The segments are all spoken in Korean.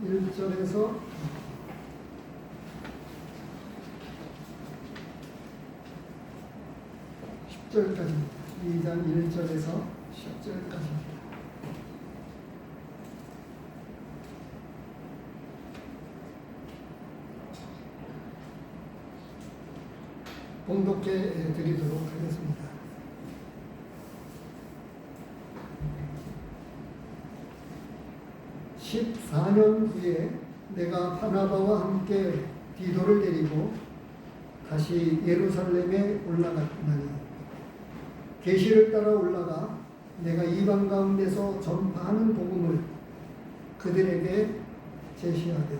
1절에서 10절까지입니다. 2장 1절에서 10절까지입니다. 봉독해 드리도록 하겠습니다. (14년) 후에 내가 바나바와 함께 디도를 데리고 다시 예루살렘에 올라갔나니 계시를 따라 올라가 내가 이방 가운데서 전파하는 복음을 그들에게 제시하되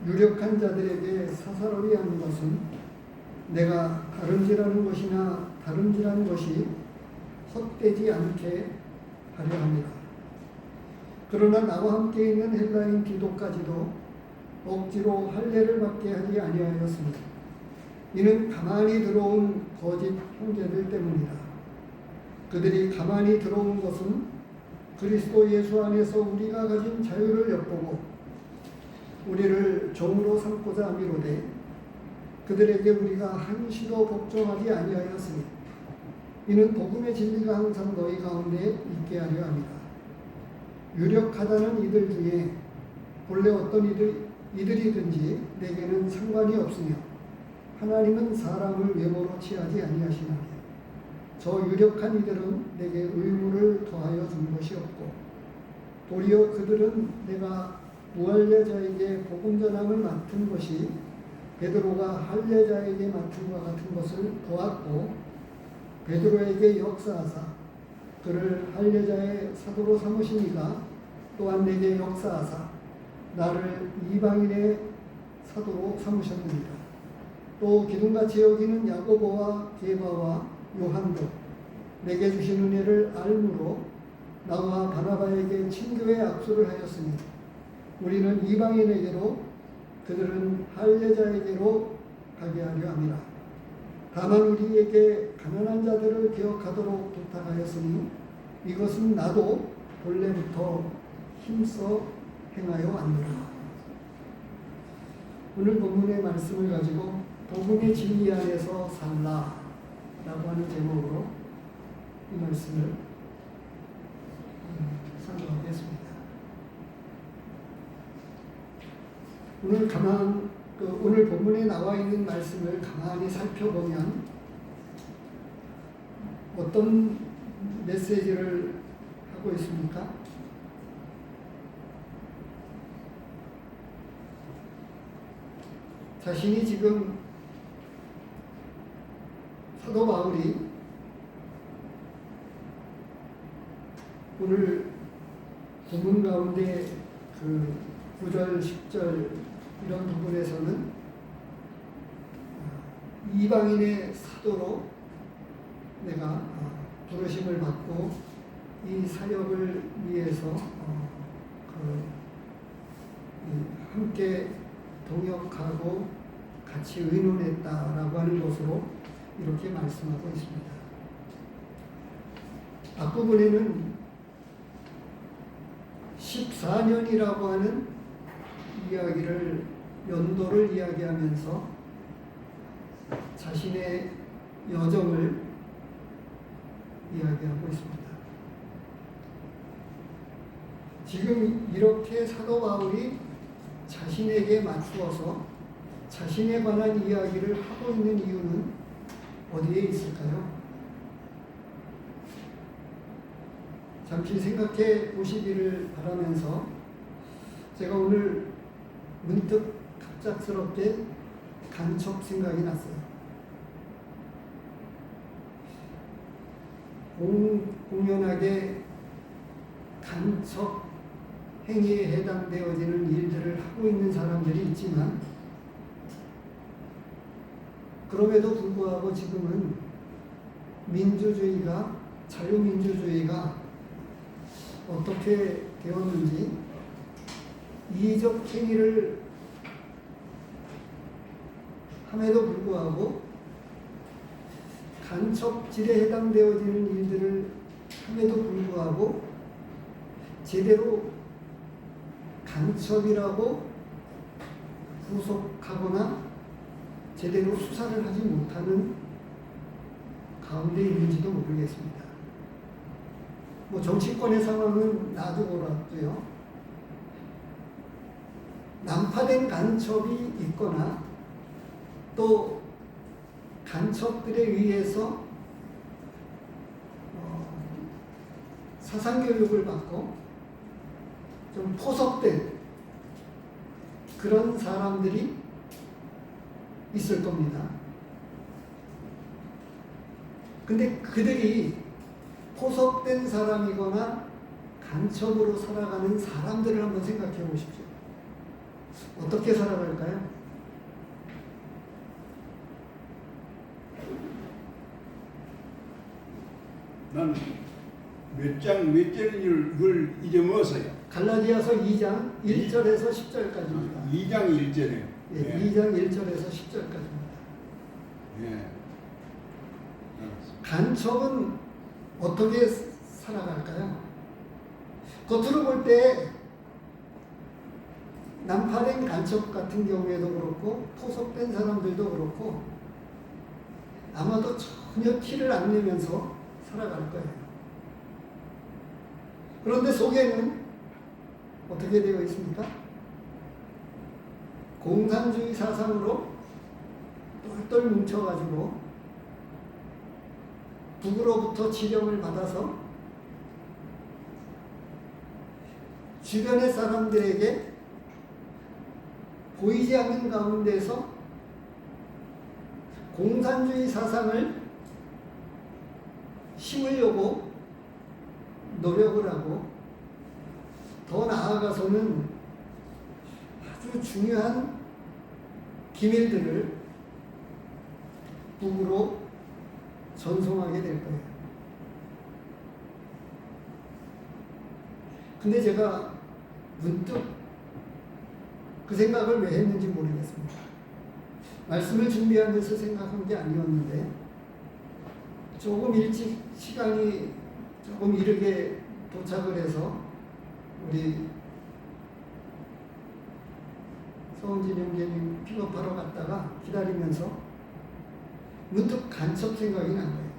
유력한 자들에게 사사로이 하는 것은 내가 다름질하는 것이나 다름질하는 것이 헛되지 않게 하려 합니다. 그러나 나와 함께 있는 헬라인 디도까지도 억지로 할례를 받게 하지 아니하였습니다. 이는 가만히 들어온 거짓 형제들 때문이다. 그들이 가만히 들어온 것은 그리스도 예수 안에서 우리가 가진 자유를 엿보고 우리를 종으로 삼고자 함이로되 그들에게 우리가 한시도 복종하지 아니하였으니 이는 복음의 진리가 항상 너희 가운데 있게 하려 합니다. 유력하다는 이들 중에 본래 어떤 이들이든지 내게는 상관이 없으며 하나님은 사람을 외모로 취하지 아니하시나니 저 유력한 이들은 내게 의무를 더하여 준 것이 없고 도리어 그들은 내가 무할례자에게 복음 전함을 맡은 것이 베드로가 할례자에게 맡은 것 같은 것을 보았고 베드로에게 역사하사 그를 할례자의 사도로 삼으시니가 또한 내게 역사하사 나를 이방인의 사도로 삼으셨느니라. 또 기둥같이 여기는 야고보와 게바와 요한도 내게 주신 은혜를 알므로 나와 바나바에게 친교의 악수를 하였으니 우리는 이방인에게로 그들은 할례자에게로 가게 하려 함이라. 다만 우리에게 가난한 자들을 기억하도록 부탁하였으니 이것은 나도 본래부터 힘써 행하여 왔노라. 오늘 본문의 말씀을 가지고 복음의 진리 안에서 살라 라고 하는 제목으로 이 말씀을 상고하겠습니다. 오늘 본문에 나와 있는 말씀을 가만히 살펴보면 어떤 메시지를 하고 있습니까? 자신이 지금 사도 바울이 오늘 본문 가운데 그 9절, 10절 이런 부분에서는 이방인의 사도로 내가 부르심을 받고 이 사역을 위해서 함께 동역하고 같이 의논했다라고 하는 것으로 이렇게 말씀하고 있습니다. 앞부분에는 14년이라고 하는 이야기를 연도를 이야기하면서 자신의 여정을 이야기하고 있습니다. 지금 이렇게 사도 바울이 자신에게 맞추어서 자신에 관한 이야기를 하고 있는 이유는 어디에 있을까요? 잠시 생각해 보시기를 바라면서 제가 오늘 문득 갑작스럽게 간첩 생각이 났어요. 공연하게 간첩 행위에 해당되어지는 일들을 하고 있는 사람들이 있지만 그럼에도 불구하고 지금은 민주주의가 자유민주주의가 어떻게 되었는지 이적 행위를 함에도 불구하고 간첩질에 해당되어지는 일들을 함에도 불구하고 제대로 간첩이라고 구속하거나 제대로 수사를 하지 못하는 가운데 있는지도 모르겠습니다. 뭐 정치권의 상황은 놔두고라도요, 난파된 간첩이 있거나 또 간첩들에 의해서 사상교육을 받고 좀 포섭된 그런 사람들이 있을 겁니다. 근데 그들이 포섭된 사람이거나 간첩으로 살아가는 사람들을 한번 생각해 보십시오. 어떻게 살아갈까요? 난 몇 장 몇 절인 걸 잊어먹었어요. 갈라디아서 2장 1절에서 10절까지입니다. 2장 1절에. 예, 2장 1절에서 10절까지입니다. 예. 간첩은 어떻게 살아갈까요? 겉으로 볼 때 난파된 간첩 같은 경우에도 그렇고 포섭된 사람들도 그렇고 아마도 전혀 티를 안 내면서 살아갈 거예요. 그런데 속에는 어떻게 되어 있습니까? 공산주의 사상으로 똘똘 뭉쳐가지고 북으로부터 지령을 받아서 주변의 사람들에게 보이지 않는 가운데서 공산주의 사상을 심으려고 노력을 하고, 더 나아가서는 아주 중요한 기밀들을 북으로 전송하게 될 거예요. 근데 제가 문득 그 생각을 왜 했는지 모르겠습니다. 말씀을 준비하면서 생각한 게 아니었는데, 조금 일찍 시간이 조금 이르게 도착을 해서 우리 서은진 형제님 픽업하러 갔다가 기다리면서 문득 간첩 생각이 난 거예요.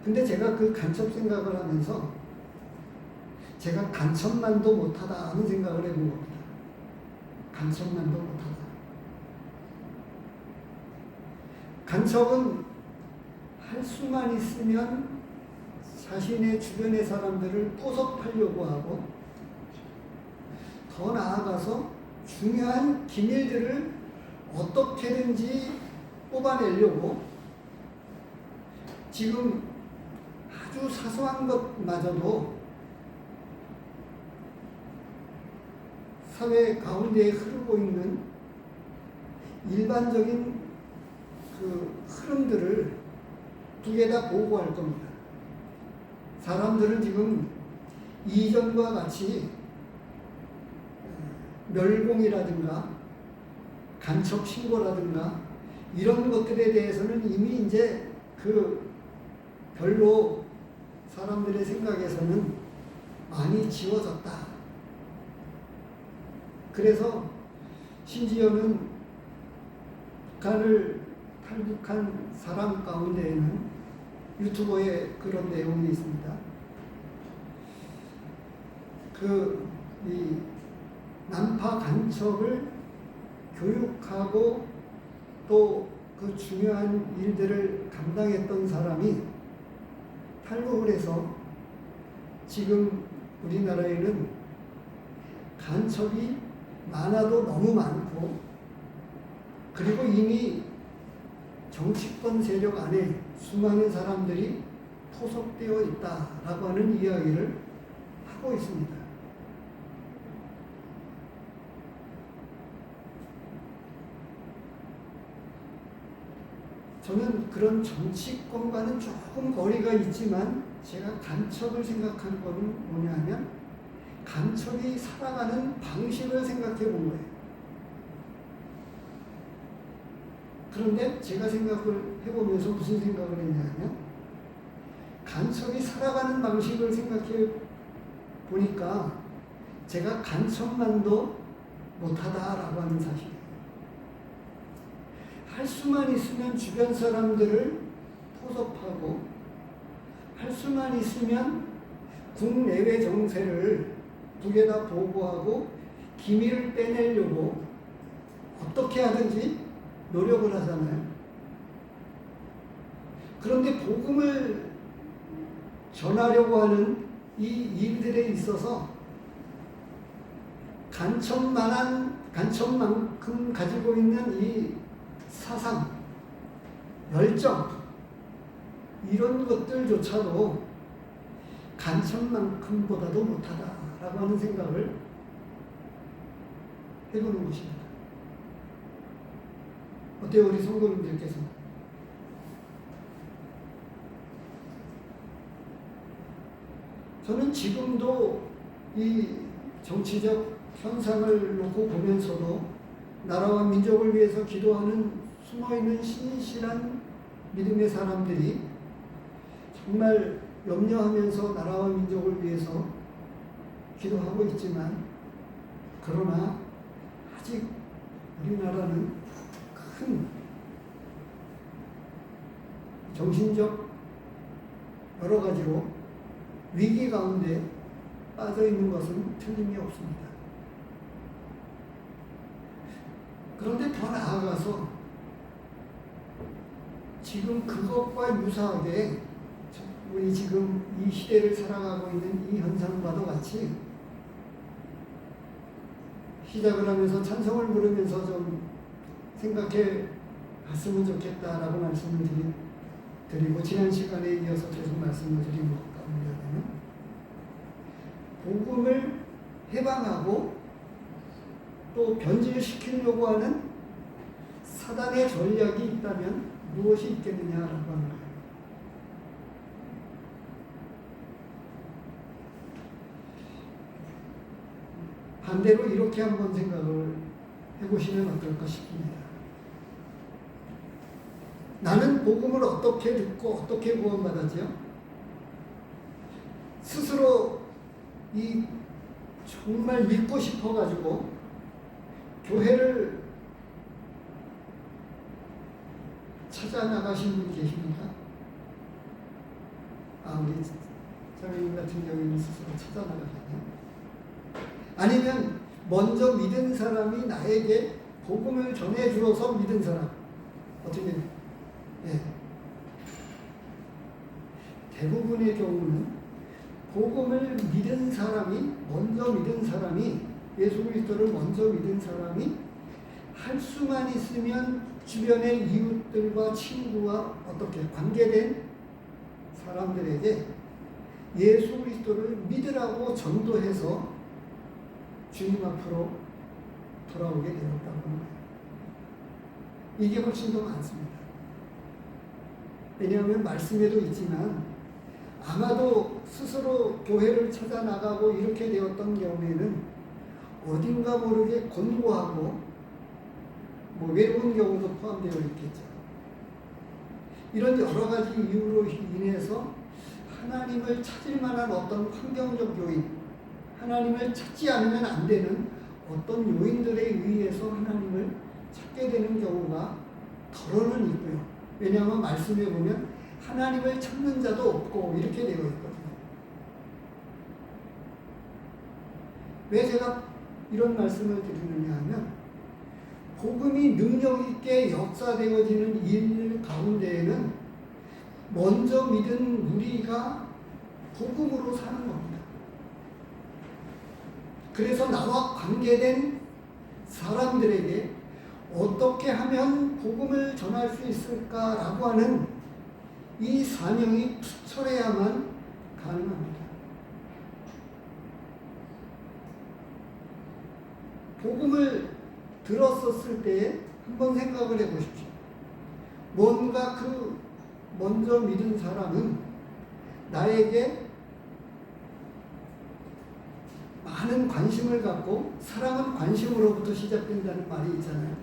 근데 제가 그 간첩 생각을 하면서 제가 간첩만도 못하다 하는 생각을 해본 겁니다. 간첩만도 못하다. 간첩은 할 수만 있으면 자신의 주변의 사람들을 포섭하려고 하고, 더 나아가서 중요한 기밀들을 어떻게든지 뽑아내려고 지금 아주 사소한 것마저도 사회 가운데에 흐르고 있는 일반적인 그 흐름들을 두 개 다 보고할 겁니다. 사람들은 지금 이전과 같이 멸공이라든가 간첩 신고라든가 이런 것들에 대해서는 이미 이제 그 별로 사람들의 생각에서는 많이 지워졌다. 그래서 심지어는 북한을 탈북한 사람 가운데에는 유튜버에 그런 내용이 있습니다. 이 난파 간첩을 교육하고 또 그 중요한 일들을 감당했던 사람이 탈북을 해서 지금 우리나라에는 간첩이 많아도 너무 많고, 그리고 이미 정치권 세력 안에 수많은 사람들이 포섭되어 있다라고 하는 이야기를 하고 있습니다. 저는 그런 정치권과는 조금 거리가 있지만 제가 간첩을 생각하는 것은 뭐냐 하면 간첩이 살아가는 방식을 생각해 본 거예요. 그런데 제가 생각을 해보면서 무슨 생각을 했냐 하면 간첩이 살아가는 방식을 생각해 보니까 제가 간첩만도 못하다라고 하는 사실이에요. 할 수만 있으면 주변 사람들을 포섭하고, 할 수만 있으면 국내외 정세를 북에다 보고하고 기밀을 빼내려고 어떻게 하든지 노력을 하잖아요. 그런데 복음을 전하려고 하는 이 일들에 있어서 간첩만큼 가지고 있는 이 사상, 열정, 이런 것들조차도 간첩만큼보다도 못하다라고 하는 생각을 해보는 것입니다. 어때요, 우리 성도님들께서? 저는 지금도 이 정치적 현상을 놓고 보면서도 나라와 민족을 위해서 기도하는 숨어있는 신실한 믿음의 사람들이 정말 염려하면서 나라와 민족을 위해서 기도하고 있지만, 그러나 아직 우리나라는 큰 정신적 여러 가지로 위기 가운데 빠져 있는 것은 틀림이 없습니다. 그런데 더 나아가서 지금 그것과 유사하게 우리 지금 이 시대를 살아가고 있는 이 현상과도 같이 시작을 하면서 찬송을 부르면서 좀 생각해 봤으면 좋겠다라고 말씀을 드리고, 지난 시간에 이어서 계속 말씀을 드린 것과 관련하면 복음을 해방하고 또 변질시키려고 하는 사단의 전략이 있다면 무엇이 있겠느냐라고 하는 거예요. 반대로 이렇게 한번 생각을 해보시면 어떨까 싶습니다. 나는 복음을 어떻게 듣고 어떻게 구원받았지요? 스스로 이 정말 믿고 싶어가지고 교회를 찾아 나가신 분이 계십니까? 우리 장로님 같은 경우에는 스스로 찾아 나가셨네요. 아니면 먼저 믿은 사람이 나에게 복음을 전해 주어서 믿은 사람, 어떻게? 대부분의 경우는 복음을 믿은 사람이, 먼저 믿은 사람이, 예수 그리스도를 먼저 믿은 사람이 할 수만 있으면 주변의 이웃들과 친구와 어떻게 관계된 사람들에게 예수 그리스도를 믿으라고 전도해서 주님 앞으로 돌아오게 되었다고 합니다. 이게 훨씬 더 많습니다. 왜냐하면 말씀에도 있지만 아마도 스스로 교회를 찾아 나가고 이렇게 되었던 경우에는 어딘가 모르게 곤고하고 외로운 경우도 포함되어 있겠죠. 이런 여러 가지 이유로 인해서 하나님을 찾을 만한 어떤 환경적 요인, 하나님을 찾지 않으면 안 되는 어떤 요인들에 의해서 하나님을 찾게 되는 경우가 더러는 있고요. 왜냐하면 말씀에 보면 하나님을 찾는 자도 없고 이렇게 되어 있거든요. 왜 제가 이런 말씀을 드리느냐 하면, 복음이 능력 있게 역사되어지는 일 가운데에는 먼저 믿은 우리가 복음으로 사는 겁니다. 그래서 나와 관계된 사람들에게 어떻게 하면 복음을 전할 수 있을까라고 하는 이 사명이 투철해야만 가능합니다. 복음을 들었었을 때에 한번 생각을 해보십시오. 뭔가 그 먼저 믿은 사람은 나에게 많은 관심을 갖고, 사랑은 관심으로부터 시작된다는 말이 있잖아요.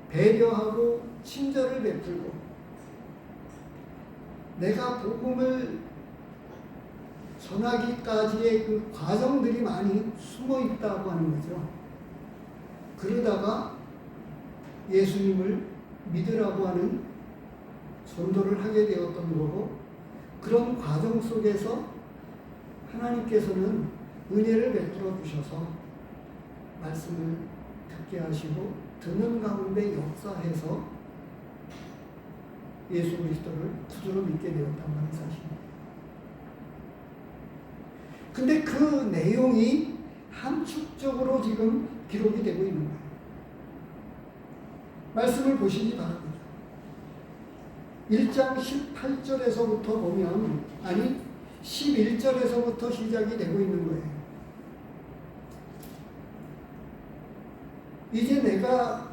배려하고 친절을 베풀고, 내가 복음을 전하기까지의 그 과정들이 많이 숨어 있다고 하는 거죠. 그러다가 예수님을 믿으라고 하는 전도를 하게 되었던 거고, 그런 과정 속에서 하나님께서는 은혜를 베풀어 주셔서 말씀을 듣게 하시고 듣는 가운데 역사해서 예수 그리스도를 구주로 믿게 되었다는 사실입니다. 근데 그 내용이 함축적으로 지금 기록이 되고 있는 거예요. 말씀을 보시기 바랍니다. 1장 18절에서부터 보면, 아니 11절에서부터 시작이 되고 있는 거예요. 이제 내가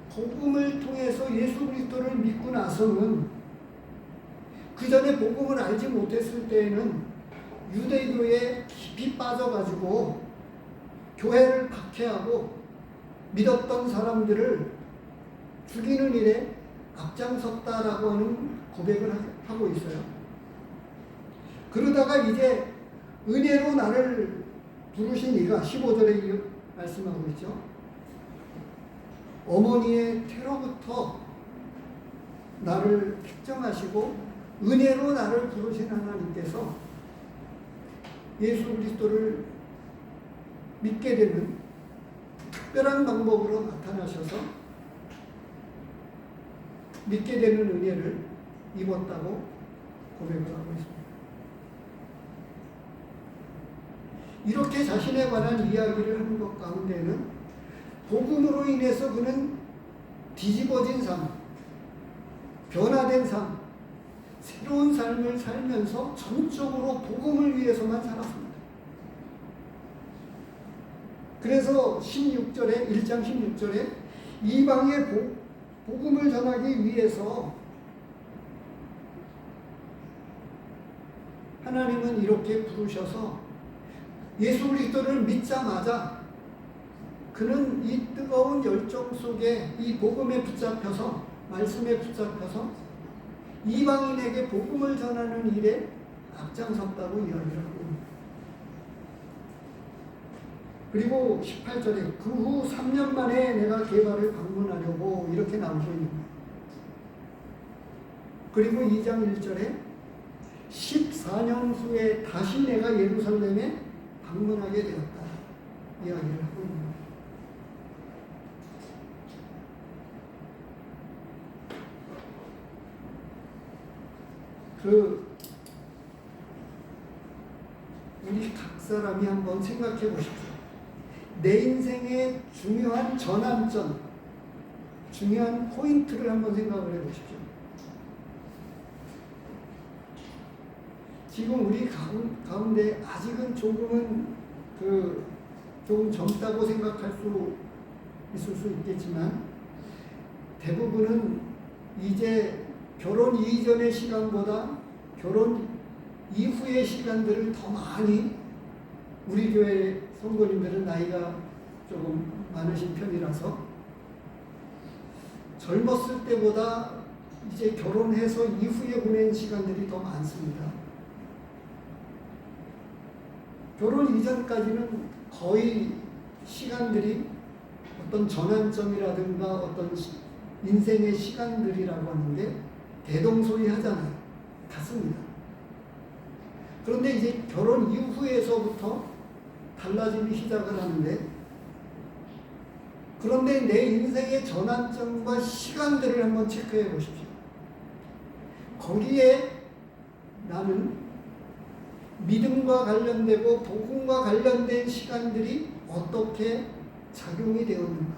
복음을 통해서 예수 그리스도를 믿고 나서는, 그 전에 복음을 알지 못했을 때에는 유대교에 깊이 빠져가지고 교회를 박해하고 믿었던 사람들을 죽이는 일에 앞장섰다라고 하는 고백을 하고 있어요. 그러다가 이제 은혜로 나를 부르신 이가 15절에 말씀하고 있죠. 어머니의 태로부터 나를 택정하시고 은혜로 나를 부르신 하나님께서 예수 그리스도를 믿게 되는 특별한 방법으로 나타나셔서 믿게 되는 은혜를 입었다고 고백을 하고 있습니다. 이렇게 자신에 관한 이야기를 하는 것 가운데는 복음으로 인해서 그는 뒤집어진 삶, 변화된 삶, 새로운 삶을 살면서 전적으로 복음을 위해서만 살았습니다. 그래서 16절에 1장 16절에 이방의 복음을 전하기 위해서 하나님은 이렇게 부르셔서 예수 그리스도를 믿자마자 그는 이 뜨거운 열정 속에 이 복음에 붙잡혀서, 말씀에 붙잡혀서 이방인에게 복음을 전하는 일에 앞장섰다고 이야기를 하고 있습니다. 그리고 18절에 그 후 3년 만에 내가 게바를 방문하려고 이렇게 나오고 있는 거예요. 그리고 2장 1절에 14년 후에 다시 내가 예루살렘에 방문하게 되었다 이야기를 하고 있는 거예요. 우리 각 사람이 한번 생각해 보십시오. 내 인생의 중요한 전환점, 중요한 포인트를 한번 생각을 해 보십시오. 지금 우리 가운데 아직은 조금은 조금 젊다고 생각할 수 있을 수 있겠지만, 대부분은 이제 결혼 이전의 시간보다 결혼 이후의 시간들을 더 많이, 우리 교회 성도님들은 나이가 조금 많으신 편이라서 젊었을 때보다 이제 결혼해서 이후에 보낸 시간들이 더 많습니다. 결혼 이전까지는 거의 시간들이 어떤 전환점이라든가 어떤 인생의 시간들이라고 하는 게 대동소이하잖아요. 같습니다. 그런데 이제 결혼 이후에서부터 달라지기 시작을 하는데, 그런데 내 인생의 전환점과 시간들을 한번 체크해 보십시오. 거기에 나는 믿음과 관련되고 복음과 관련된 시간들이 어떻게 작용이 되었는가,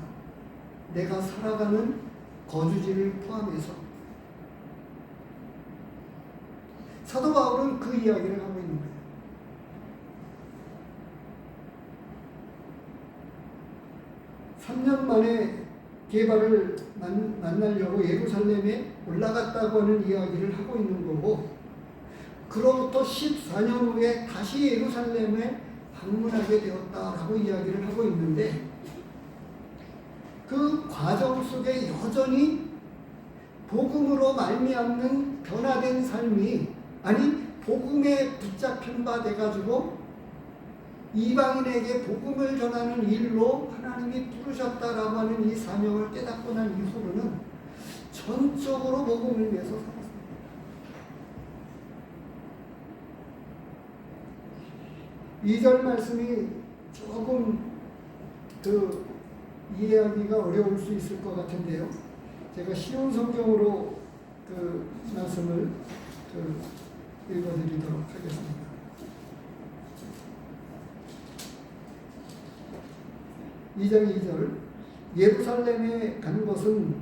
내가 살아가는 거주지를 포함해서. 사도 바울은 그 이야기를 하고 있는 거예요. (3년) 만에 게바를 만나려고 예루살렘에 올라갔다고 하는 이야기를 하고 있는 거고, 그로부터 14년 후에 다시 예루살렘에 방문하게 되었다라고 이야기를 하고 있는데, 그 과정 속에 여전히 복음으로 말미암는 변화된 삶이, 아니 복음에 붙잡힌 바 돼가지고 이방인에게 복음을 전하는 일로 하나님이 부르셨다라고 하는 이 사명을 깨닫고 난 이후로는 전적으로 복음을 위해서 살았습니다. 2절 말씀이 조금 이해하기가 어려울 수 있을 것 같은데요. 제가 쉬운 성경으로 말씀을 읽어드리도록 하겠습니다. 2절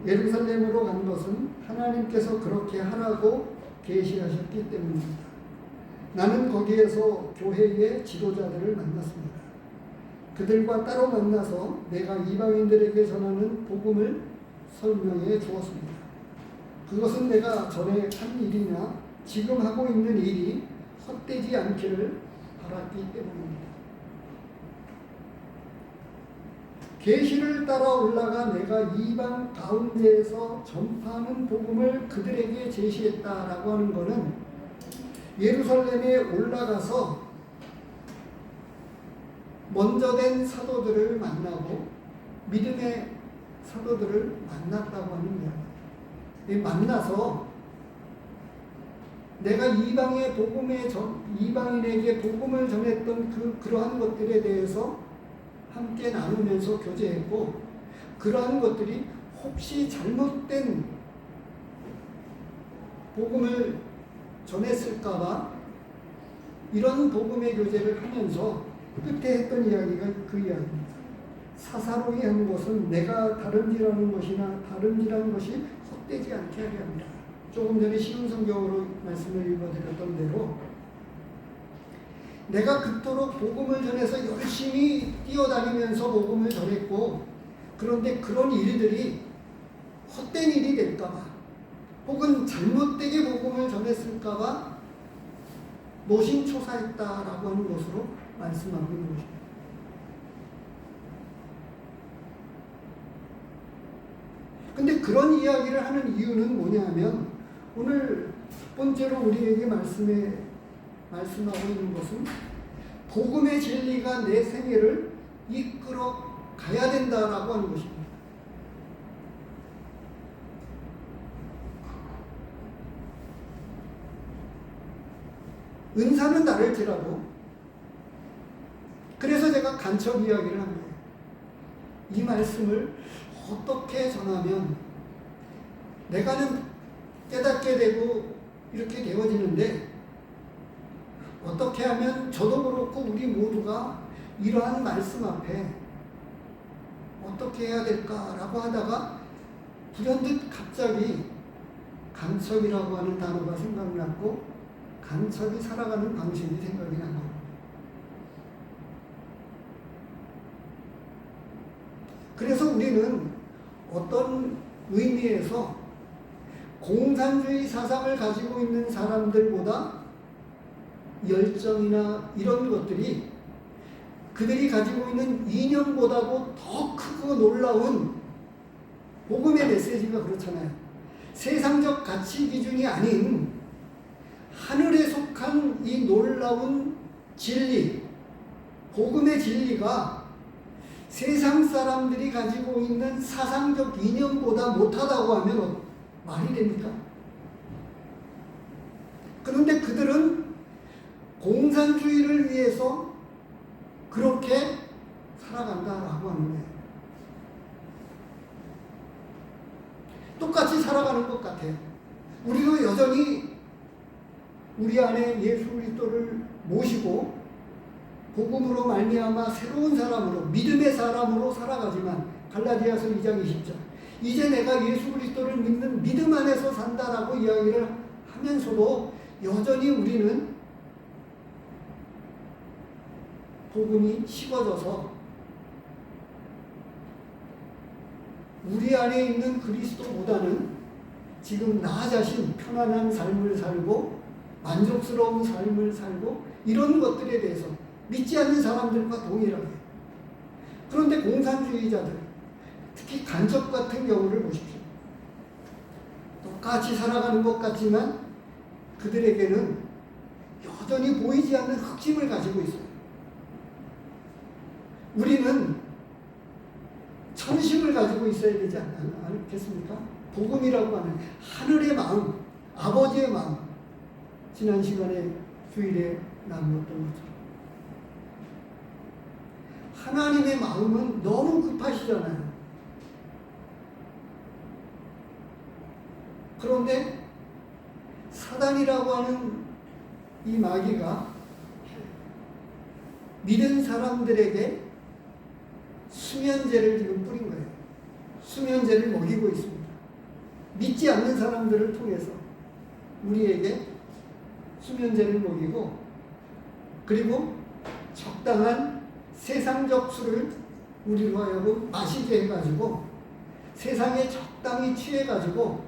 예루살렘으로 간 것은 하나님께서 그렇게 하라고 계시하셨기 때문입니다. 나는 거기에서 교회의 지도자들을 만났습니다. 그들과 따로 만나서 내가 이방인들에게 전하는 복음을 설명해 주었습니다. 그것은 내가 전에 한 일이나 지금 하고 있는 일이 헛되지 않기를 바랐기 때문입니다. 계시를 따라 올라가 내가 이방 가운데에서 전파하는 복음을 그들에게 제시했다라고 하는 것은 예루살렘에 올라가서 먼저 된 사도들을 만나고 믿음의 사도들을 만났다고 하는 이야기. 만나서 내가 이방인에게 복음을 전했던 그러한 것들에 대해서 함께 나누면서 교제했고, 그러한 것들이 혹시 잘못된 복음을 전했을까봐 이런 복음의 교제를 하면서 끝에 했던 이야기가 그 이야기입니다. 사사로이 한 것은 내가 다름질하는 것이나 다름질하는 것이 헛되지 않게 하려 합니다. 조금 전에 쉬운 성경으로 말씀을 읽어드렸던 대로 내가 그토록 복음을 전해서 열심히 뛰어다니면서 복음을 전했고, 그런데 그런 일들이 헛된 일이 될까봐 혹은 잘못되게 복음을 전했을까봐 노심초사했다라고 하는 것으로 말씀하고 있는 것입니다. 근데 그런 이야기를 하는 이유는 뭐냐면, 오늘 첫 번째로 우리에게 말씀하고 있는 것은 복음의 진리가 내 생애를 이끌어 가야 된다라고 하는 것입니다. 은사는 다를지라도, 그래서 제가 간첩 이야기를 한 거예요. 이 말씀을 어떻게 전하면 내가는 깨닫게 되고 이렇게 되어지는데, 어떻게 하면 저도 그렇고 우리 모두가 이러한 말씀 앞에 어떻게 해야 될까라고 하다가 불현듯 갑자기 간첩이라고 하는 단어가 생각났고, 간첩이 살아가는 방식이 생각이 난 겁니다. 그래서 우리는 어떤 의미에서 공산주의 사상을 가지고 있는 사람들보다 열정이나 이런 것들이 그들이 가지고 있는 이념보다도 더 크고 놀라운 복음의 메시지가 그렇잖아요. 세상적 가치 기준이 아닌 하늘에 속한 이 놀라운 진리, 복음의 진리가 세상 사람들이 가지고 있는 사상적 이념보다 못하다고 하면 말이 됩니까? 그런데 그들은 공산주의를 위해서 그렇게 살아간다라고 하는 거예요. 똑같이 살아가는 것 같아요. 우리도 여전히 우리 안에 예수 그리스도를 모시고 복음으로 말미암아 새로운 사람으로, 믿음의 사람으로 살아가지만, 갈라디아서 2장 20절, 이제 내가 예수 그리스도를 믿는 믿음 안에서 산다라고 이야기를 하면서도 여전히 우리는 복음이 식어져서 우리 안에 있는 그리스도보다는 지금 나 자신 편안한 삶을 살고 만족스러운 삶을 살고 이런 것들에 대해서 믿지 않는 사람들과 동일하게. 그런데 공산주의자들, 특히 간첩 같은 경우를 보십시오. 똑같이 살아가는 것 같지만 그들에게는 여전히 보이지 않는 흑심을 가지고 있어요. 우리는 천심을 가지고 있어야 되지 않겠습니까? 복음이라고 하는 하늘의 마음, 아버지의 마음. 지난 시간에 주일에 나누었던 것처럼 하나님의 마음은 너무 급하시잖아요. 그런데 사단이라고 하는 이 마귀가 믿은 사람들에게 수면제를 지금 뿌린 거예요. 수면제를 먹이고 있습니다. 믿지 않는 사람들을 통해서 우리에게 수면제를 먹이고, 그리고 적당한 세상적 술을 우리로 하여금 마시게 해가지고 세상에 적당히 취해가지고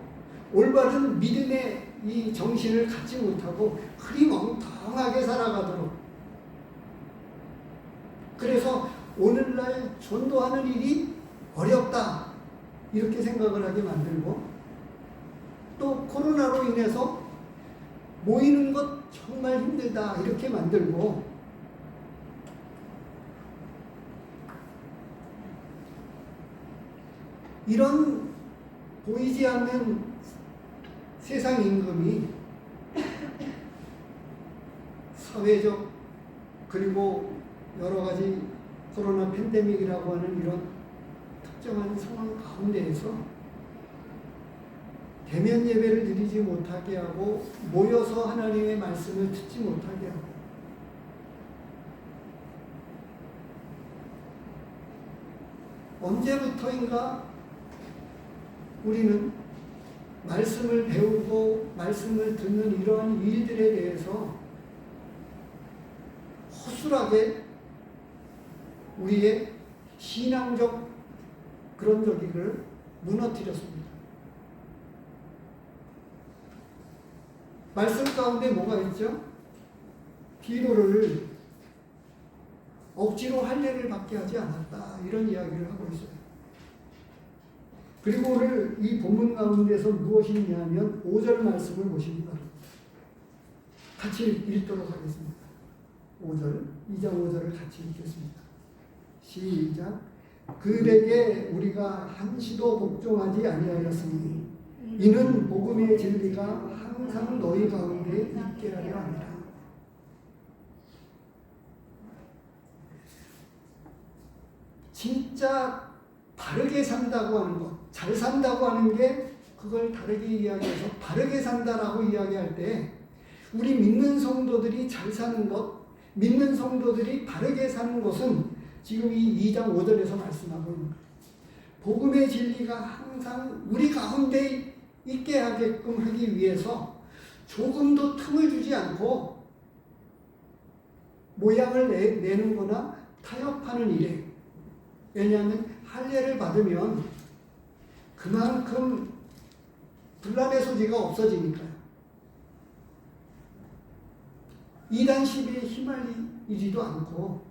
올바른 믿음의 이 정신을 갖지 못하고 흐리멍텅하게 살아가도록, 그래서 오늘날 전도하는 일이 어렵다 이렇게 생각을 하게 만들고, 또 코로나로 인해서 모이는 것 정말 힘들다 이렇게 만들고, 이런 보이지 않는 세상 임금이 사회적 그리고 여러 가지 코로나 팬데믹이라고 하는 이런 특정한 상황 가운데에서 대면 예배를 드리지 못하게 하고 모여서 하나님의 말씀을 듣지 못하게 하고, 언제부터인가 우리는 말씀을 배우고 말씀을 듣는 이러한 일들에 대해서 허술하게 우리의 신앙적 그런 저기를 무너뜨렸습니다. 말씀 가운데 뭐가 있죠? 디도를 억지로 할례를 받게 하지 않았다 이런 이야기를 하고 있어요. 그리고 오늘 이 본문 가운데서 무엇이 있냐면 5절 말씀을 보시기 바랍니다. 같이 읽도록 하겠습니다. 5절, 2장 5절을 같이 읽겠습니다. 시작. 그들에게 우리가 한시도 복종하지 아니하였으니 이는 복음의 진리가 항상 너희 가운데 있게 하려 함이라. 진짜 바르게 산다고 하는 것, 잘 산다고 하는 게 그걸 다르게 이야기해서 바르게 산다라고 이야기할 때 우리 믿는 성도들이 잘 사는 것, 믿는 성도들이 바르게 사는 것은 지금 이 2장 5절에서 말씀하고 있는 거예요. 복음의 진리가 항상 우리 가운데 있게 하게끔 하기 위해서 조금도 틈을 주지 않고 모양을 내는 거나 타협하는 일에, 왜냐하면 할례를 받으면 그만큼 분란의 소지가 없어지니까요. 이단 시비에 휘말리지도 않고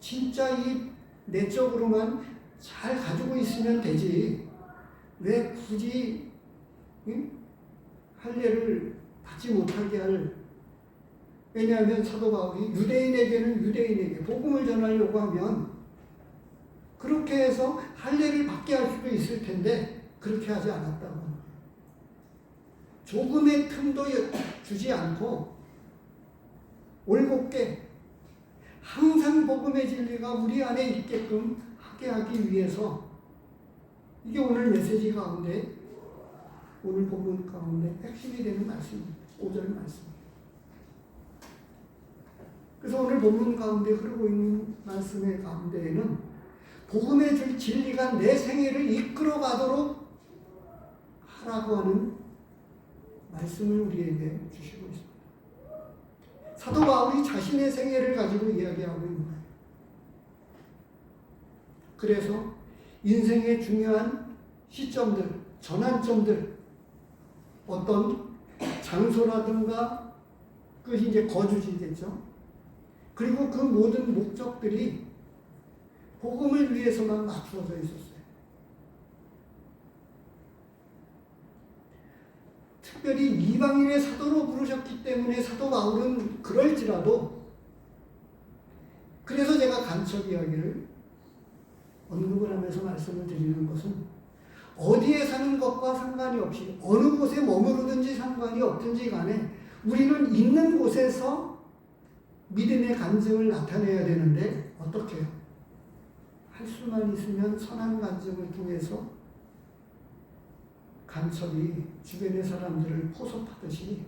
진짜 이 내적으로만 잘 가지고 있으면 되지 왜 굳이 할례를 받지 못하게 할. 왜냐하면 사도 바울이 유대인에게는 유대인에게 복음을 전하려고 하면 그렇게 해서 할례를 받게 할 수도 있을 텐데 그렇게 하지 않았다고 하는 거예요. 조금의 틈도 주지 않고 올곧게 항상 복음의 진리가 우리 안에 있게끔 하게 하기 위해서, 이게 오늘 메시지 가운데, 오늘 본문 가운데 핵심이 되는 말씀입니다. 5절 말씀. 그래서 오늘 본문 가운데 흐르고 있는 말씀의 가운데에는 복음의 진리가 내 생애를 이끌어 가도록 하라고 하는 말씀을 우리에게 주시고 있습니다. 사도 바울이 자신의 생애를 가지고 이야기하고 있는 거예요. 그래서 인생의 중요한 시점들, 전환점들, 어떤 장소라든가 그것이 이제 거주지겠죠. 그리고 그 모든 목적들이 복음을 위해서만 맞추어져 있었어요. 특별히 이방인의 사도로 부르셨기 때문에 사도 바울은 그럴지라도, 그래서 제가 간첩 이야기를 언급을 하면서 말씀을 드리는 것은, 어디에 사는 것과 상관이 없이 어느 곳에 머무르든지 상관이 없든지 간에 우리는 있는 곳에서 믿음의 간증을 나타내야 되는데, 어떻게 해요? 할 수만 있으면 선한 간증을 통해서 간첩이 주변의 사람들을 포섭하듯이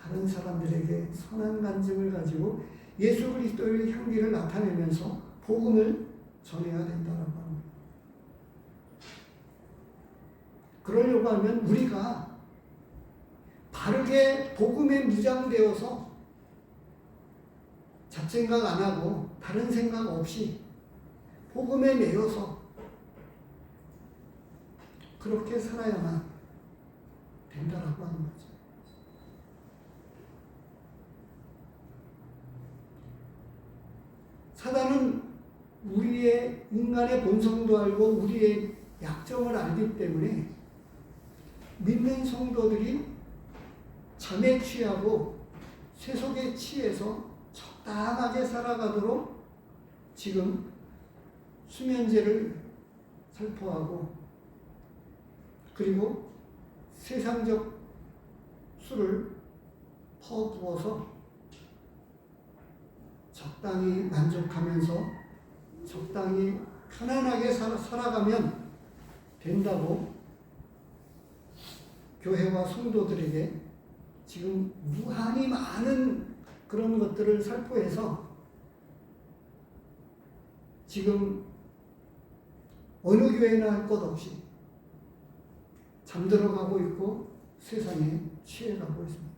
다른 사람들에게 선한 간증을 가지고 예수 그리스도의 향기를 나타내면서 복음을 전해야 된다라고 합니다. 그러려고 하면 우리가 바르게 복음에 무장되어서 잡생각 안 하고 다른 생각 없이 복음에 매여서 그렇게 살아야만 된다라고 하는 거죠. 사단은 우리의 인간의 본성도 알고 우리의 약점을 알기 때문에 믿는 성도들이 잠에 취하고 세속에 취해서 적당하게 살아가도록 지금 수면제를 살포하고, 그리고 세상적 술을 퍼부어서 적당히 만족하면서 적당히 편안하게 살아가면 된다고 교회와 성도들에게 지금 무한히 많은 그런 것들을 살포해서 지금 어느 교회나 할 것 없이 잠들어가고 있고 세상에 취해가고 있습니다.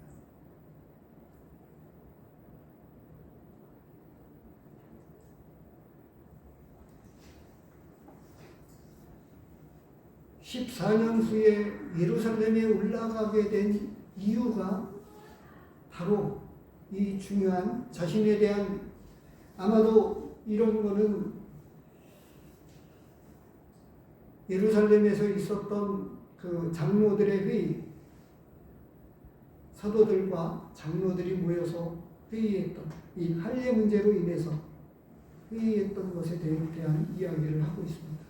(14년) 후에 예루살렘에 올라가게 된 이유가 바로 이 중요한 자신에 대한, 아마도 이런 거는 예루살렘에서 있었던 그 장로들의 회의, 사도들과 장로들이 모여서 회의했던 이 할례 문제로 인해서 회의했던 것에 대한 이야기를 하고 있습니다.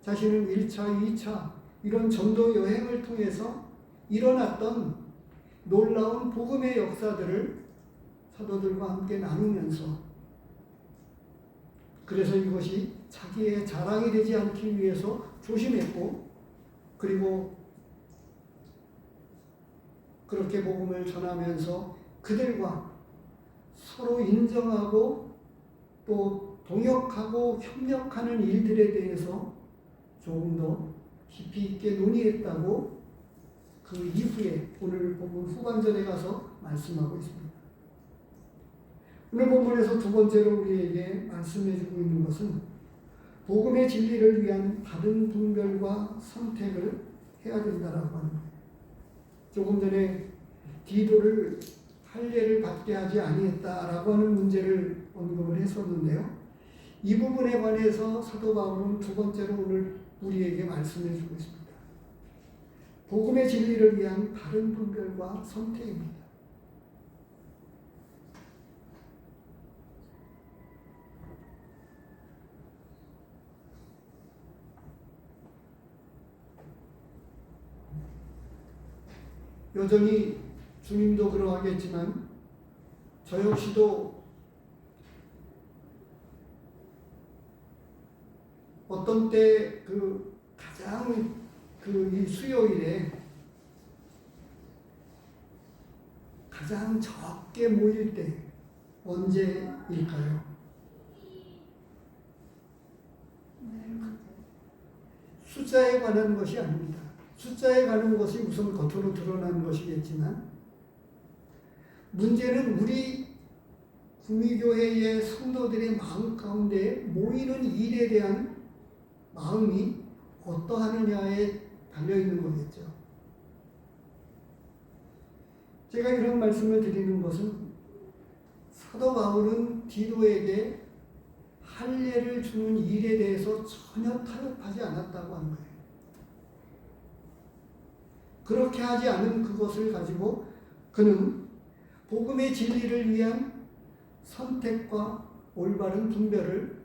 자신은 1차, 2차 이런 전도 여행을 통해서 일어났던 놀라운 복음의 역사들을 사도들과 함께 나누면서, 그래서 이것이 자기의 자랑이 되지 않기 위해서 조심했고, 그리고 그렇게 복음을 전하면서 그들과 서로 인정하고 또 동역하고 협력하는 일들에 대해서 조금 더 깊이 있게 논의했다고 그 이후에 오늘 본문 후반절에 가서 말씀하고 있습니다. 오늘 본문에서 두 번째로 우리에게 말씀해주고 있는 것은 복음의 진리를 위한 바른 분별과 선택을 해야 된다라고 하는 거예요. 조금 전에 디도를 할례를 받게 하지 아니했다라고 하는 문제를 언급을 했었는데요. 이 부분에 관해서 사도 바울은 두 번째로 오늘 우리에게 말씀해주고 있습니다. 복음의 진리를 위한 바른 분별과 선택입니다. 여전히 주님도 그러하겠지만 저 역시도 어떤 때 그 가장 이 수요일에 가장 적게 모일 때 언제일까요? 숫자에 관한 것이 아닙니다. 숫자에 관한 것이 우선 겉으로 드러나는 것이겠지만, 문제는 우리 구미교회의 성도들의 마음 가운데 모이는 일에 대한 마음이 어떠하느냐에 달려있는 거겠죠. 제가 이런 말씀을 드리는 것은 사도 바울은 디도에게 할례를 주는 일에 대해서 전혀 타협하지 않았다고 하는 거예요. 그렇게 하지 않은 그것을 가지고 그는 복음의 진리를 위한 선택과 올바른 분별을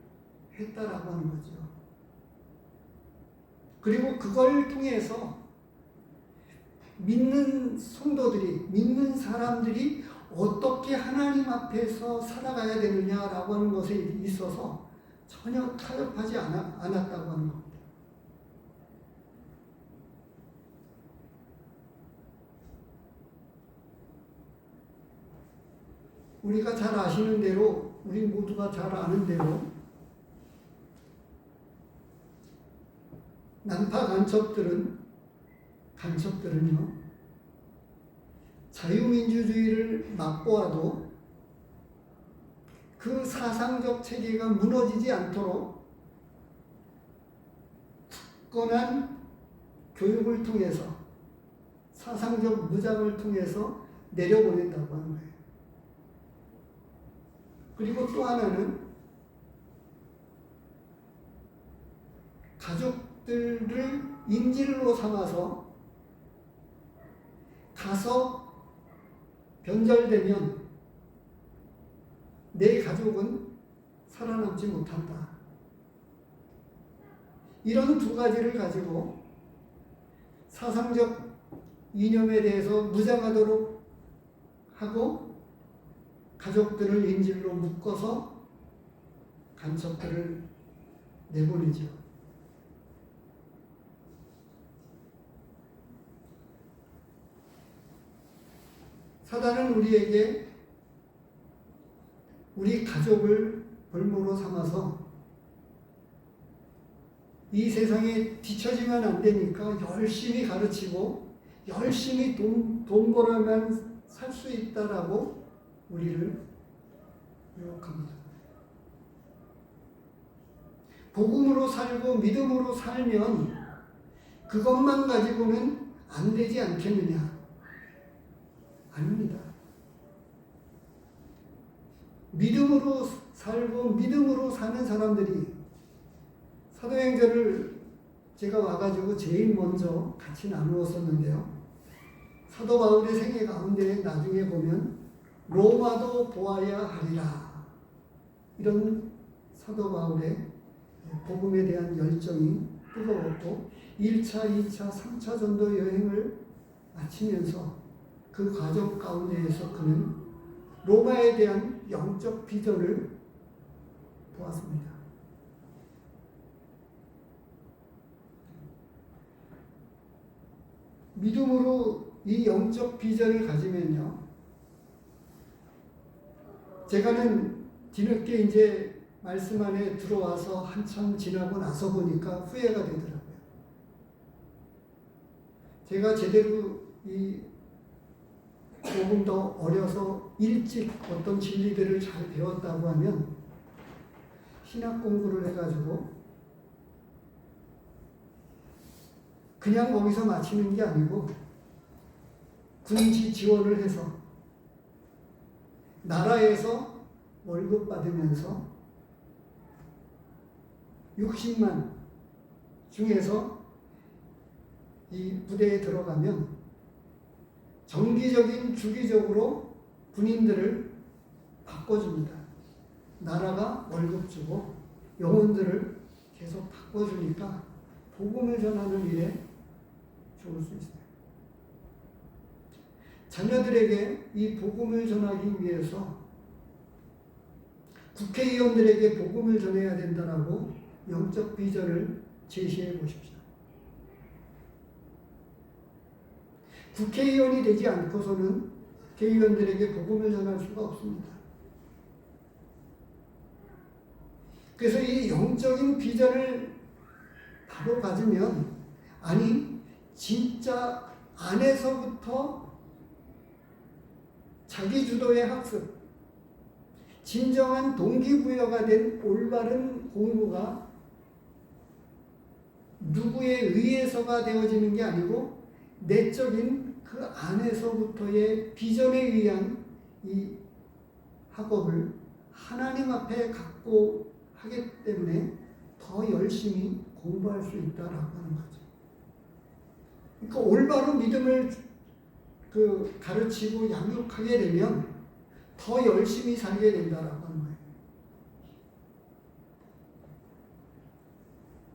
했다라고 하는 거죠. 그리고 그걸 통해서 믿는 성도들이, 믿는 사람들이 어떻게 하나님 앞에서 살아가야 되느냐라고 하는 것에 있어서 전혀 타협하지 않았다고 하는 겁니다. 우리가 잘 아시는 대로, 우리 모두가 잘 아는 대로 난파 간첩들은요, 자유민주주의를 맛보아도 그 사상적 체계가 무너지지 않도록 굳건한 교육을 통해서, 사상적 무장을 통해서 내려보낸다고 하는 거예요. 그리고 또 하나는 가족들을 인질로 삼아서 가서 변절되면 내 가족은 살아남지 못한다. 이런 두 가지를 가지고 사상적 이념에 대해서 무장하도록 하고 가족들을 인질로 묶어서 간첩들을 내보내죠. 사단은 우리에게 우리 가족을 볼모로 삼아서 이 세상에 뒤처지면 안 되니까 열심히 가르치고 열심히 돈 벌어야만 살 수 있다라고 우리를 유혹합니다. 복음으로 살고 믿음으로 살면 그것만 가지고는 안 되지 않겠느냐? 아닙니다. 믿음으로 살고 믿음으로 사는 사람들이, 사도행전을 제가 와가지고 제일 먼저 같이 나누었었는데요. 사도 바울의 생애 가운데 나중에 보면 로마도 보아야 하리라, 이런 사도 바울의 복음에 대한 열정이 뜨거웠고 1차, 2차, 3차 전도 여행을 마치면서 그 과정 가운데에서 그는 로마에 대한 영적 비전을 보았습니다. 믿음으로 이 영적 비전을 가지면요, 제가는 뒤늦게 이제 말씀 안에 들어와서 한참 지나고 나서 보니까 후회가 되더라고요. 제가 제대로 조금 더 어려서 일찍 어떤 진리들을 잘 배웠다고 하면 신학 공부를 해가지고 그냥 거기서 마치는 게 아니고 군지 지원을 해서 나라에서 월급 받으면서 60만 중에서 이 부대에 들어가면 정기적인 주기적으로 군인들을 바꿔줍니다. 나라가 월급 주고 영혼들을 계속 바꿔주니까 복음을 전하는 일에 좋을 수 있어요. 자녀들에게 이 복음을 전하기 위해서 국회의원들에게 복음을 전해야 된다라고 영적 비전을 제시해 보십시오. 국회의원이 되지 않고서는 국회의원들에게 복음을 전할 수가 없습니다. 그래서 이 영적인 비전을 바로 가지면, 아니 진짜 안에서부터 자기 주도의 학습, 진정한 동기부여가 된 올바른 공부가 누구에 의해서가 되어지는 게 아니고 내적인 그 안에서부터의 비전에 의한 이 학업을 하나님 앞에 갖고 하기 때문에 더 열심히 공부할 수 있다라고 하는 거죠. 그러니까 올바로 믿음을 가르치고 양육하게 되면 더 열심히 살게 된다라고 하는 거예요.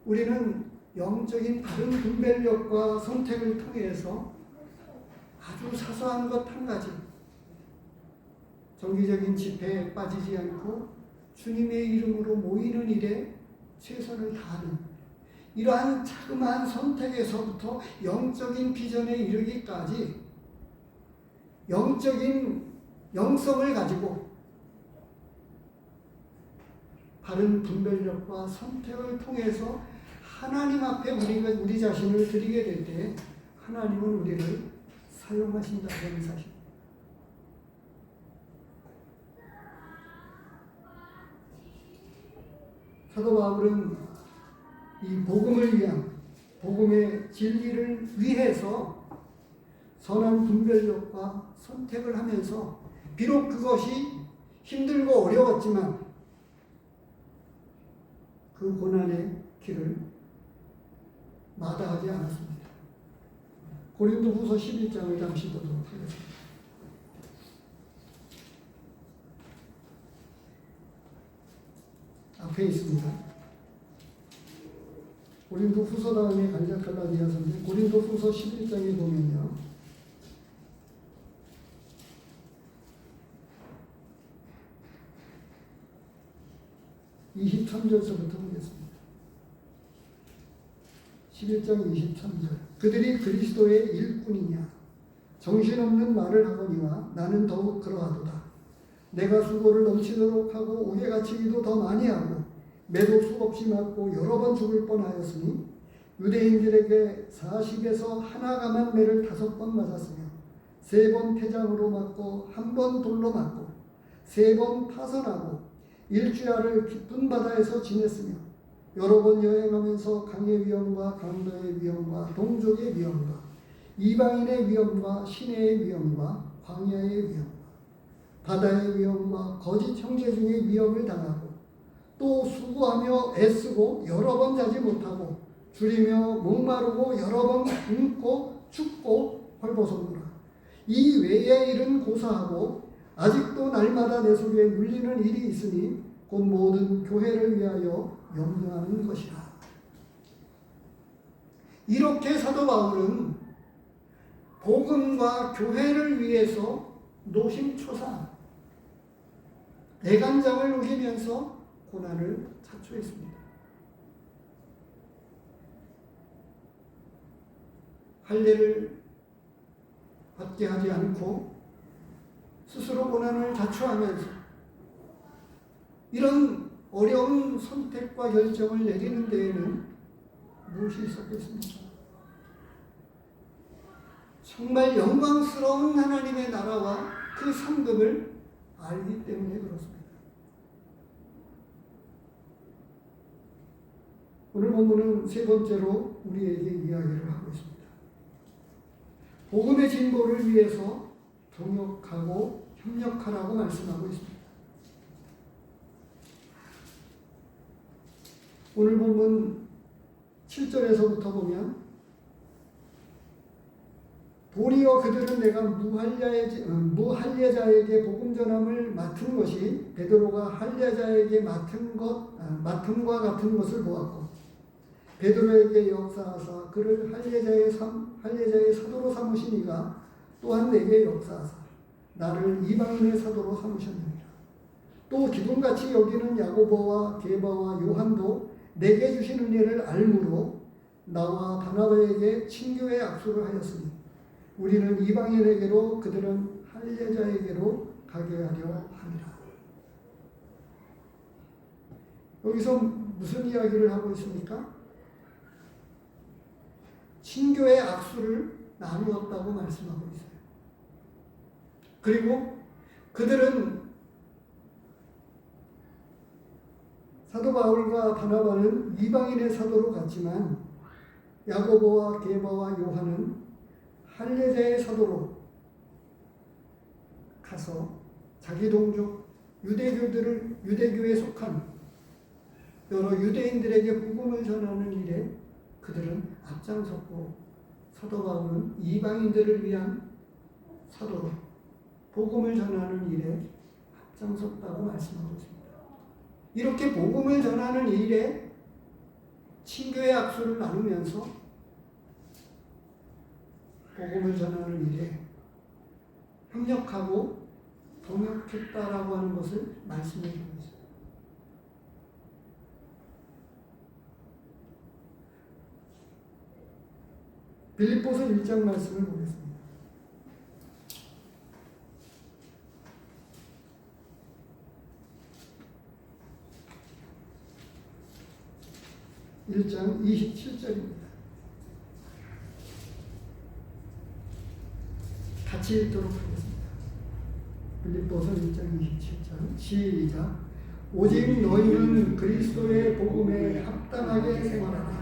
우리는 영적인 바른 분별력과 선택을 통해서 아주 사소한 것 한 가지, 정기적인 집회에 빠지지 않고 주님의 이름으로 모이는 일에 최선을 다하는 이러한 자그마한 선택에서부터 영적인 비전에 이르기까지 영적인 영성을 가지고 바른 분별력과 선택을 통해서 하나님 앞에 우리 자신을 드리게 될 때 하나님은 우리를 사용하신다는 사실. 사도 바울은 이 복음을 위한, 복음의 진리를 위해서 선한 분별력과 선택을 하면서 비록 그것이 힘들고 어려웠지만 그 고난의 길을 마다하지 않았습니다. 고린도후서 11장을 잠시 보도록 하겠습니다. 앞에 있습니다. 고린도후서 다음에 갈라디아서인데 고린도후서 11장에 보면요. 23절서부터 보겠습니다. 11장 23절. 그들이 그리스도의 일꾼이냐? 정신없는 말을 하거니와 나는 더욱 그러하도다. 내가 수고를 넘치도록 하고 옥에 갇히기도 더 많이 하고 매도 수없이 맞고 여러 번 죽을 뻔하였으니 유대인들에게 40에서 하나가만 매를 5번 맞았으며 3번 태장으로 맞고 1번 돌로 맞고 3번 파선하고 일주야를 깊은 바다에서 지냈으며 여러 번 여행하면서 강의 위험과 강도의 위험과 동족의 위험과 이방인의 위험과 시내의 위험과 광야의 위험과 바다의 위험과 거짓 형제 중의 위험을 당하고 또 수고하며 애쓰고 여러 번 자지 못하고 줄이며 목마르고 여러 번 굶고 춥고 헐벗었노라. 이 외의 일은 고사하고 아직도 날마다 내 속에 눌리는 일이 있으니 곧 모든 교회를 위하여 염려하는 것이라. 이렇게 사도 바울은 복음과 교회를 위해서 노심초사 대간장을 우기면서 고난을 자초했습니다. 할례를 받게 하지 않고 스스로 고난을 자초하면서 이런 어려운 선택과 결정을 내리는 데에는 무엇이 있었겠습니까? 정말 영광스러운 하나님의 나라와 그 상급을 알기 때문에 그렇습니다. 오늘 본문은 세 번째로 우리에게 이야기를 하고 있습니다. 복음의 진보를 위해서 동역하고 협력하라고 말씀하고 있습니다. 오늘 본문 7절에서부터 보면 도리어 그들은 내가 무할례자에게 복음 전함을 맡은 것이 베드로가 할례자에게 맡음과 같은 것을 보았고 베드로에게 역사하사 그를 할례자의 사도로 삼으시니가 또한 내게 역사하사 나를 이방인의 사도로 삼으셨느니라. 또 기둥같이 여기는 야고보와 게바와 요한도 내게 주신 은혜를 알므로 나와 바나바에게 친교의 악수를 하였으니 우리는 이방인에게로 그들은 할례자에게로 가게 하려 함이라. 여기서 무슨 이야기를 하고 있습니까? 친교의 악수를 나누었다고 말씀하고 있어요. 그리고 그들은 사도 바울과 바나바는 이방인의 사도로 갔지만 야고보와 게바와 요한은 할례자의 사도로 가서 자기 동족 유대교에 속한 여러 유대인들에게 복음을 전하는 일에 그들은 앞장섰고 사도 바울은 이방인들을 위한 사도로 복음을 전하는 일에 앞장섰다고 말씀하고 있습니다. 이렇게 복음을 전하는 일에 친교의 악수를 나누면서 복음을 전하는 일에 협력하고 동역했다라고 하는 것을 말씀해 주고 있습니다. 빌립보서 1장 말씀을 보겠습니다. (1장) 27절입니다. 같이 읽도록 하겠습니다. 빌립보서 1장 27절 시작. 오직 너희는 그리스도의 복음에 합당하게 생활하라.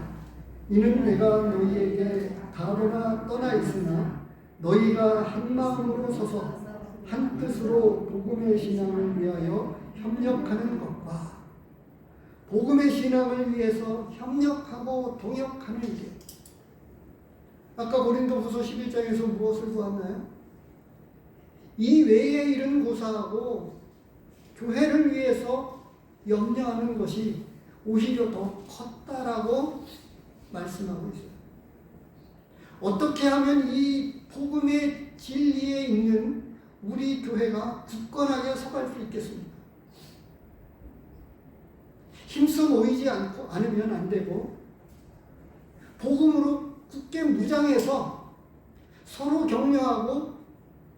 이는 내가 너희에게 다로나 떠나 있으나 너희가 한 마음으로 서서 한 뜻으로 복음의 신앙을 위하여 협력하는 것과 복음의 신앙을 위해서 협력하고 동역하는 일. 아까 고린도후서 11장에서 무엇을 보았나요? 이 외의 일은 고사하고 교회를 위해서 염려하는 것이 오히려 더 컸다라고 말씀하고 있어요. 어떻게 하면 이 복음의 진리에 있는 우리 교회가 굳건하게 서갈 수 있겠습니까? 힘써 모이지 않으면 안 되고 복음으로 굳게 무장해서 서로 격려하고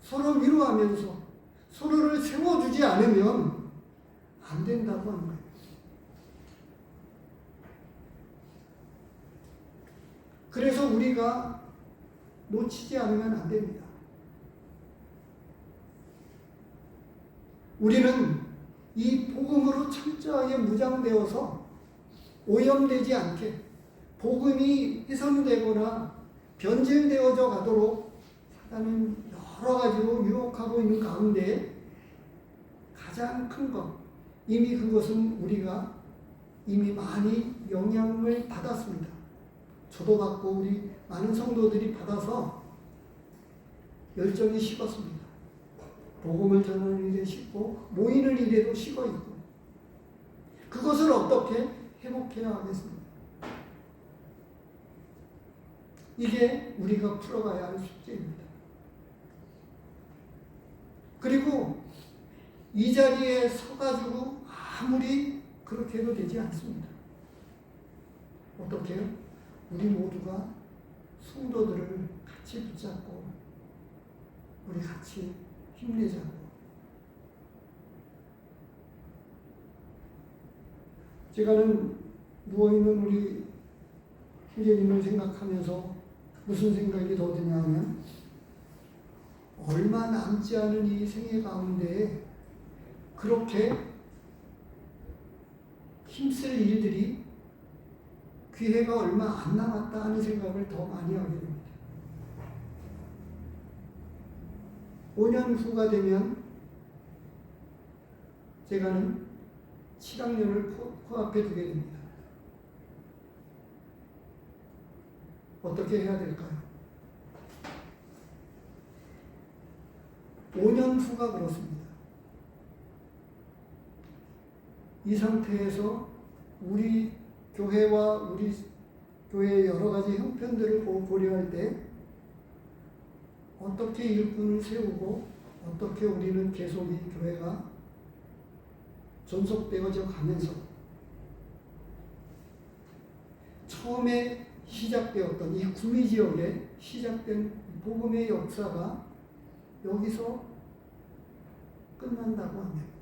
서로 위로하면서 서로를 세워주지 않으면 안 된다고 하는 거예요. 그래서 우리가 놓치지 않으면 안 됩니다. 우리는 이 복음으로 철저하게 무장되어서 오염되지 않게 복음이 훼손되거나 변질되어져 가도록 사단은 여러 가지로 유혹하고 있는 가운데 가장 큰 것, 이미 그것은 우리가 이미 많이 영향을 받았습니다. 저도 받고 우리 많은 성도들이 받아서 열정이 식었습니다. 복음을 전하는 일에 식고 모이는 일에도 식어 있고 그것을 어떻게 회복해야 하겠습니까? 이게 우리가 풀어가야 할 숙제입니다. 그리고 이 자리에 서가지고 아무리 그렇게 해도 되지 않습니다. 어떻게 해요? 우리 모두가 성도들을 같이 붙잡고 우리 같이 힘내자고. 제가는 누워있는 우리 형제님을 생각하면서 무슨 생각이 더 드냐 하면 얼마 남지 않은 이 생애 가운데 그렇게 힘쓸 일들이 기회가 얼마 안 남았다 하는 생각을 더 많이 하게 됩니다. 5년 후가 되면 제가는 7학년을 코앞에 두게 됩니다. 어떻게 해야 될까요? 5년 후가 그렇습니다. 이 상태에서 우리 교회와 우리 교회의 여러 가지 형편들을 고려할 때 어떻게 일꾼을 세우고 어떻게 우리는 계속 이 교회가 존속되어져 가면서 처음에 시작되었던 이 구미 지역에 시작된 복음의 역사가 여기서 끝난다고 하면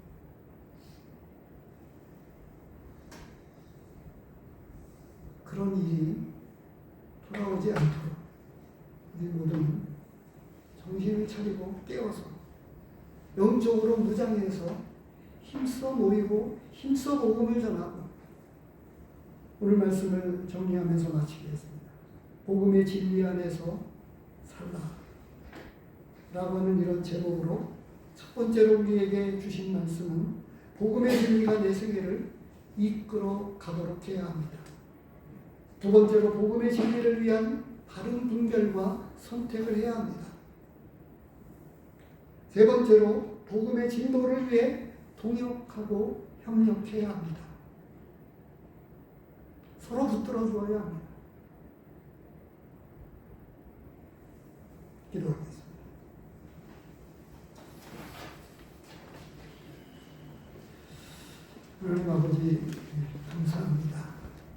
그런 일이 돌아오지 않도록 우리 모두는 정신을 차리고 깨워서 영적으로 무장해서 힘써 모이고 힘써 복음을 전하고 오늘 말씀을 정리하면서 마치겠습니다. 복음의 진리 안에서 살라 라고 하는 이런 제목으로 첫 번째로 우리에게 주신 말씀은 복음의 진리가 내 생애를 이끌어 가도록 해야 합니다. 두 번째로 복음의 진리를 위한 바른 분별과 선택을 해야 합니다. 세 번째로 복음의 진도를 위해 동역하고 협력해야 합니다. 서로 붙들어 주어야 합니다. 기도하겠습니다. 하나님 아버지,